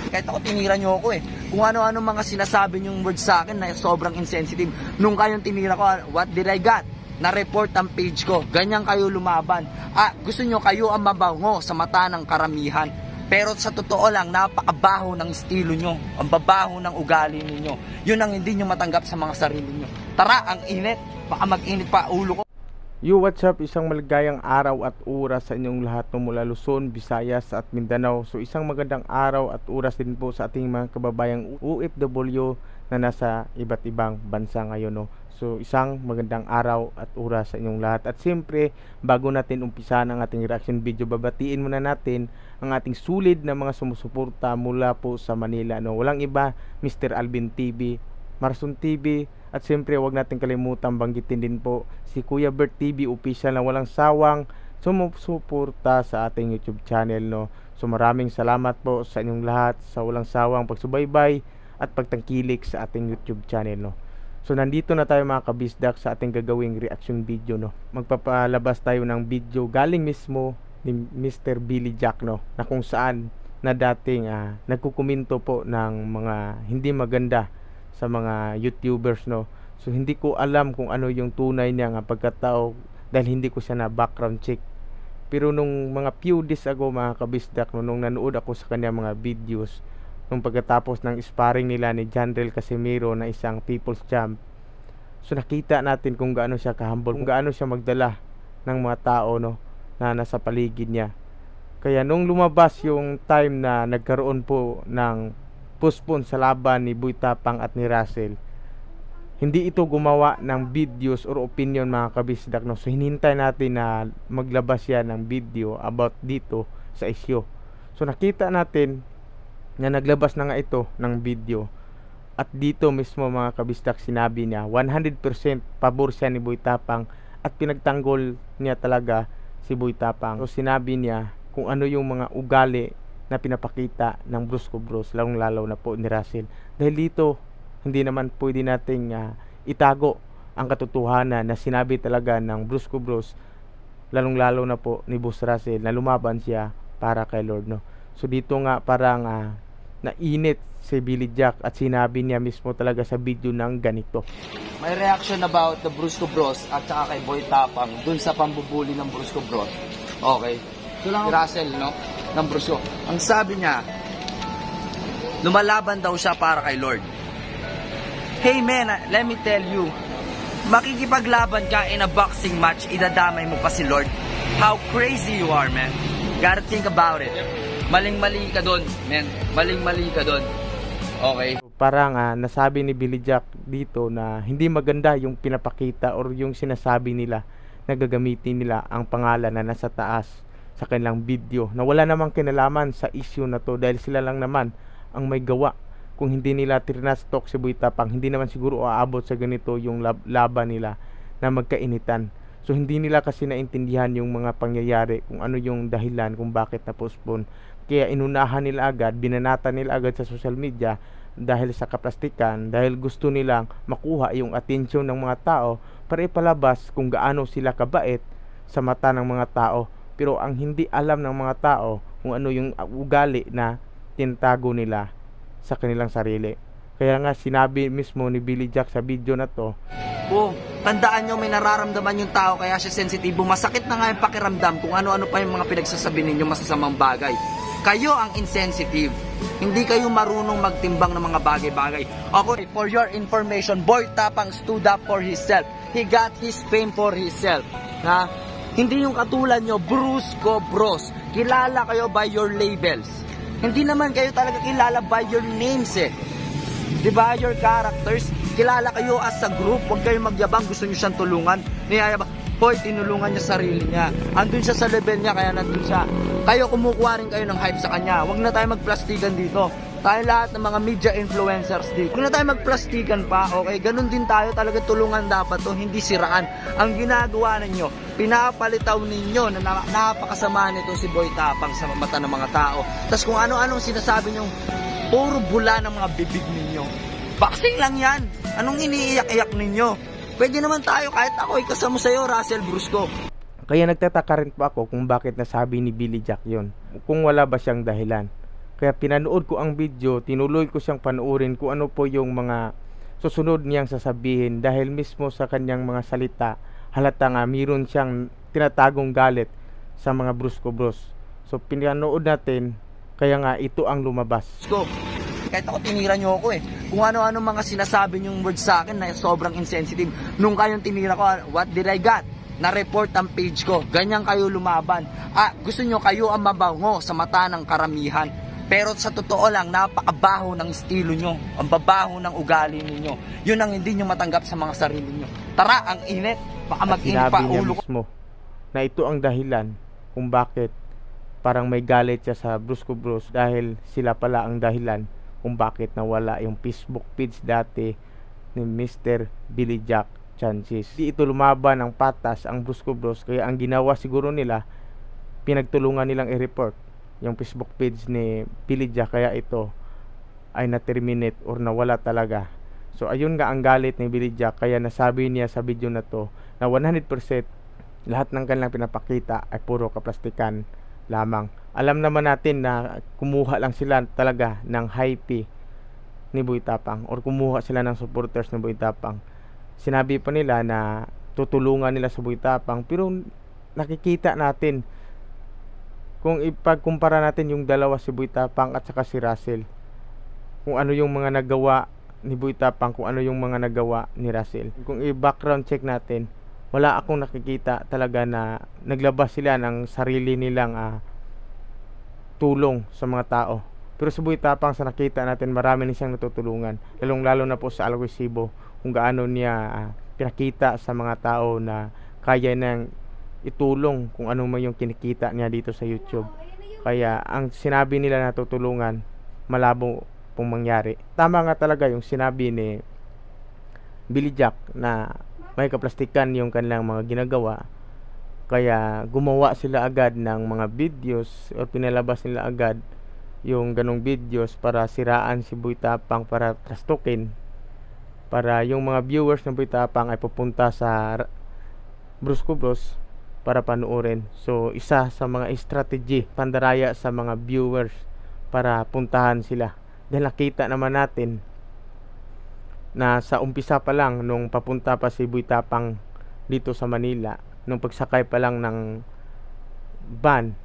Kahit ako tinira nyo ako eh. Kung ano-ano mga sinasabi nyong words sa akin na sobrang insensitive. Nung kayong tinira ko, what did I got? Na-report ang page ko. Ganyan kayo lumaban. Gusto nyo kayo ang mabango sa mata ng karamihan. Pero sa totoo lang, napakabaho ng estilo nyo. Ang babaho ng ugali ninyo. Yun ang hindi nyo matanggap sa mga sarili nyo. Tara, ang init. Baka mag-init pa ulo ko. Yo, what's up? Isang maligayang araw at oras sa inyong lahat no, mula Luzon, Visayas at Mindanao. So isang magandang araw at oras din po sa ating mga kababayang OFW na nasa iba't ibang bansa ngayon no. So isang magandang araw at oras sa inyong lahat. At siyempre, bago natin umpisa ang ating reaction video, babatiin muna natin ang ating sulid na mga sumusuporta mula po sa Manila no. Walang iba, Mr. Alvin TV, Marson TV, at siyempre huwag natin kalimutan banggitin din po si Kuya Bert TV official na walang sawang sumusuporta sa ating YouTube channel no. So maraming salamat po sa inyong lahat sa walang sawang pagsubaybay at pagtangkilik sa ating YouTube channel no. So nandito na tayo mga kabisdak sa ating gagawing reaction video no. Magpapalabas tayo ng video galing mismo ni Mr. Billy Jack no, na kung saan na dating nagkukomento po ng mga hindi maganda sa mga YouTubers no. So hindi ko alam kung ano yung tunay niya nga pagkatao dahil hindi ko siya na background check. Pero nung mga few days ago mga kabisdak no, nung nanood ako sa kanya mga videos nung pagkatapos ng sparring nila ni Jandrel Casimiro na isang people's champ, so nakita natin kung gaano siya kahambol, kung gaano siya magdala ng mga tao no na nasa paligid niya. Kaya nung lumabas yung time na nagkaroon po ng postpone sa laban ni Boy Tapang at ni Russell, hindi ito gumawa ng videos or opinion mga kabisdak no. So hinintay natin na maglabas yan ng video about dito sa issue. So nakita natin na naglabas na nga ito ng video, at dito mismo mga kabisdak sinabi niya 100% pabor siya ni Boy Tapang at pinagtanggol niya talaga si Boy Tapang. So sinabi niya kung ano yung mga ugali na pinapakita ng Brusco Bros, lalong-lalo na po ni Russell. Dahil dito, hindi naman pwede nating itago ang katotohanan na sinabi talaga ng Brusco Bros, lalong-lalo na po ni Boss Russell, na lumaban siya para kay Lord no. So dito nga parang nainit si Billy Jack at sinabi niya mismo talaga sa video ng ganito. May reaction about the Brusco Bros at saka kay Boy Tapang dun sa pambubuli ng Brusco Bros. Okay. Si Russell no, ng Brusco. Ang sabi niya, lumalaban daw siya para kay Lord. Hey man, let me tell you, makikipaglaban ka in a boxing match, idadamay mo pa si Lord. How crazy you are, man. Gotta think about it. Maling-mali ka doon, man. Maling-mali ka doon. Okay. Parang nasabi ni Billy Jack dito na hindi maganda yung pinapakita or yung sinasabi nila na gagamitin nila ang pangalan na nasa taas sa kanilang video na wala namang kinalaman sa issue na to, dahil sila lang naman ang may gawa. Kung hindi nila tinastok si Boy Tapang, hindi naman siguro aabot sa ganito yung laban nila na magkainitan. So hindi nila kasi naintindihan yung mga pangyayari, kung ano yung dahilan kung bakit na-postpone. Kaya inunahan nila agad, binanata nila agad sa social media dahil sa kaplastikan, dahil gusto nilang makuha yung atensyon ng mga tao para ipalabas kung gaano sila kabait sa mata ng mga tao. Pero ang hindi alam ng mga tao kung ano yung ugali na tinatago nila sa kanilang sarili. Kaya nga sinabi mismo ni Billy Jack sa video na to, tandaan nyo, may nararamdaman yung tao kaya siya sensitibo. Masakit na nga yung pakiramdam kung ano-ano pa yung mga pinagsasabi ninyo masasamang bagay. Kayo ang insensitive. Hindi kayo marunong magtimbang ng mga bagay-bagay. Okay, for your information, Boy Tapang stood up for himself. He got his fame for himself. Hindi yung katulad nyo, Brusco Bros. Kilala kayo by your labels. Hindi naman kayo talaga kilala by your names eh. Diba? Your characters. Kilala kayo as a group. Huwag kayong magyabang. Gusto nyo siyang tulungan. Niyayabang. Hoy, tinulungan niya sarili niya. Andun siya sa level niya, kaya nandun siya. Kayo, kumukuha rin kayo ng hype sa kanya. Huwag na tayo magplastikan dito. Tayo lahat ng mga media influencers dito. Huwag na tayo magplastikan pa, okay? Ganun din tayo, talaga tulungan dapat to, hindi siraan. Ang ginagawa ninyo, pinapalitaw ninyo na napakasama nito si Boy Tapang sa mata ng mga tao. Tapos kung ano-anong sinasabi nyo, puro bula ng mga bibig ninyo. Boxing lang yan. Anong iniiyak-iyak ninyo? Pwede naman tayo, kahit ako ikasama sa'yo, Russell Brusco. Kaya nagtataka rin po ako kung bakit nasabi ni Billy Jack yun. Kung wala ba siyang dahilan. Kaya pinanood ko ang video, tinuloy ko siyang panoorin kung ano po yung mga susunod niyang sasabihin, dahil mismo sa kanyang mga salita halata nga mayroon siyang tinatagong galit sa mga Brusco Bros. So pinanood natin, kaya nga ito ang lumabas. Go. Kahit ako tinira nyo ako kung ano-ano mga sinasabi nyong words sa akin na sobrang insensitive. Nung kayong tinira ko, what did I got? Na-report ang page ko. Ganyan kayo lumaban. Gusto nyo kayo ang mabango sa mata ng karamihan. Pero sa totoo lang, napakabaho ng estilo nyo. Ang babaho ng ugali ninyo. Yun ang hindi nyo matanggap sa mga sarili nyo. Tara, ang init. Baka mag-init pa ulo ko. Mismo na ito ang dahilan kung bakit parang may galit siya sa Brusco Bros, dahil sila pala ang dahilan kung bakit nawala yung Facebook page dati ni Mr. Billy Jack Chances. Di ito lumaban ng patas ang Brusco Bros, kaya ang ginawa siguro nila, pinagtulungan nilang i-report yung Facebook page ni Billy Jack, kaya ito ay na-terminate or nawala talaga. So ayun nga ang galit ni Billy Jack, kaya nasabi niya sa video na to na 100% lahat ng kanilang pinapakita ay puro kaplastikan lamang. Alam naman natin na kumuha lang sila talaga ng hype ni Boy Tapang, or kumuha sila ng supporters ni Boy Tapang. Sinabi pa nila na tutulungan nila sa Boy Tapang, pero nakikita natin kung ipagkumpara natin yung dalawa, si Boy Tapang at saka si Russell, kung ano yung mga nagawa ni Boy Tapang, kung ano yung mga nagawa ni Russell. Kung i-background check natin, wala akong nakikita talaga na naglabas sila ng sarili nilang tulong sa mga tao. Pero sa Boy Tapang, sa nakita natin, marami na siyang natutulungan, lalong lalo na po sa Algoy Cebu, kung gaano niya pinakita sa mga tao na kaya nang itulong kung ano man yung kinikita niya dito sa YouTube. Kaya ang sinabi nila na tutulungan, malabo pong mangyari. Tama nga talaga yung sinabi ni Billy Jack na may kaplastikan yung kanilang mga ginagawa, kaya gumawa sila agad ng mga videos o pinalabas nila agad yung ganong videos para siraan si Boy Tapang, para trastukin, para yung mga viewers ng Boy Tapang ay pupunta sa Brusco Bros para panoorin. So isa sa mga strategy, pandaraya sa mga viewers para puntahan sila, dahil nakita naman natin na sa umpisa pa lang, nung papunta pa si Boy Tapang dito sa Manila, nung pagsakay pa lang ng van,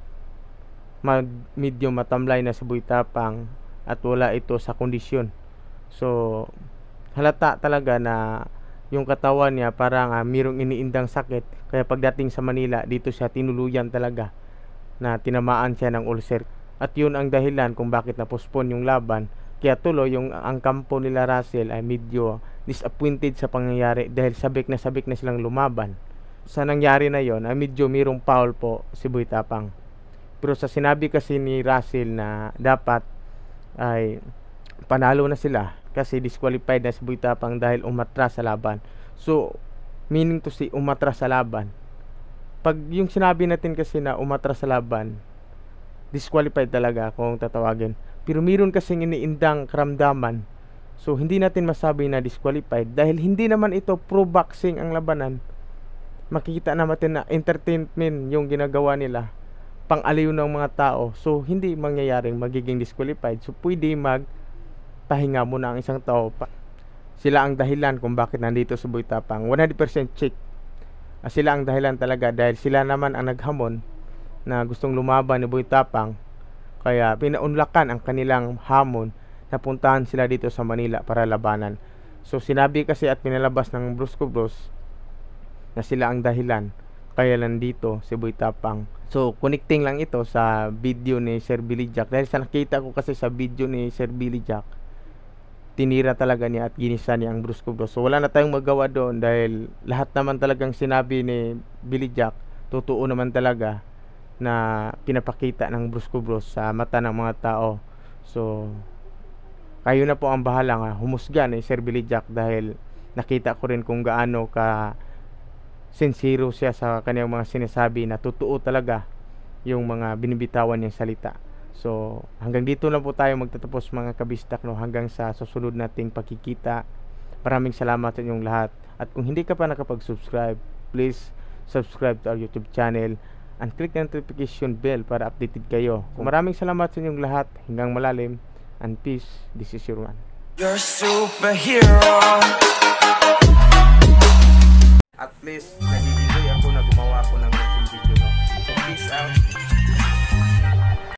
medyo matamlay na si Boy Tapang at wala ito sa kondisyon. So halata talaga na yung katawan niya parang mayroong iniindang sakit, kaya pagdating sa Manila, dito siya tinuluyan talaga na tinamaan siya ng ulcer, at yun ang dahilan kung bakit na-postpone yung laban. Kaya tuloy ang kampo nila Russell ay medyo disappointed sa pangyayari, dahil sabik na silang lumaban. Sa nangyari na yon ay medyo mayroong foul po si Boy Tapang. Pero sa sinabi kasi ni Russell na dapat ay panalo na sila kasi disqualified na si Boy Tapang dahil umatras sa laban. So meaning to say, umatras sa laban. Pag yung sinabi natin kasi na umatras sa laban, disqualified talaga kung tatawagin. Pero meron kasing iniindang karamdaman, so hindi natin masabi na disqualified, dahil hindi naman ito pro boxing ang labanan. Makikita natin na entertainment yung ginagawa nila, pang-aliw ng mga tao. So hindi mangyayaring magiging disqualified. So pwede magpahinga muna ang isang tao. Sila ang dahilan kung bakit nandito si Boy Tapang. 100% check. Sila ang dahilan talaga, dahil sila naman ang naghamon na gustong lumaban ni Boy Tapang. Kaya pinaunlakan ang kanilang hamon na puntahan sila dito sa Manila para labanan. So sinabi kasi at pinalabas ng Brusco Bros na sila ang dahilan kaya nandito si Boy Tapang. So connecting lang ito sa video ni Sir Billy Jack, dahil sa nakita ko kasi sa video ni Sir Billy Jack, tinira talaga niya at ginisa niya ang Brusco Bros. So wala na tayong magawa doon, dahil lahat naman talagang sinabi ni Billy Jack totoo naman talaga na pinapakita ng Brusco Bros sa mata ng mga tao. So kayo na po ang bahala humusga ni Sir Billy Jack, dahil nakita ko rin kung gaano ka sincero siya sa kanyang mga sinasabi, na totoo talaga yung mga binibitawan niyang salita. So hanggang dito lang po tayo magtatapos mga kabistak, hanggang sa susunod nating pagkikita. Maraming salamat sa inyong lahat, at kung hindi ka pa nakapag-subscribe, please subscribe to our YouTube channel and click the notification bell para updated kayo. So, maraming salamat sa inyong lahat. Hanggang malalim and peace. This is your man. You're a superhero. At least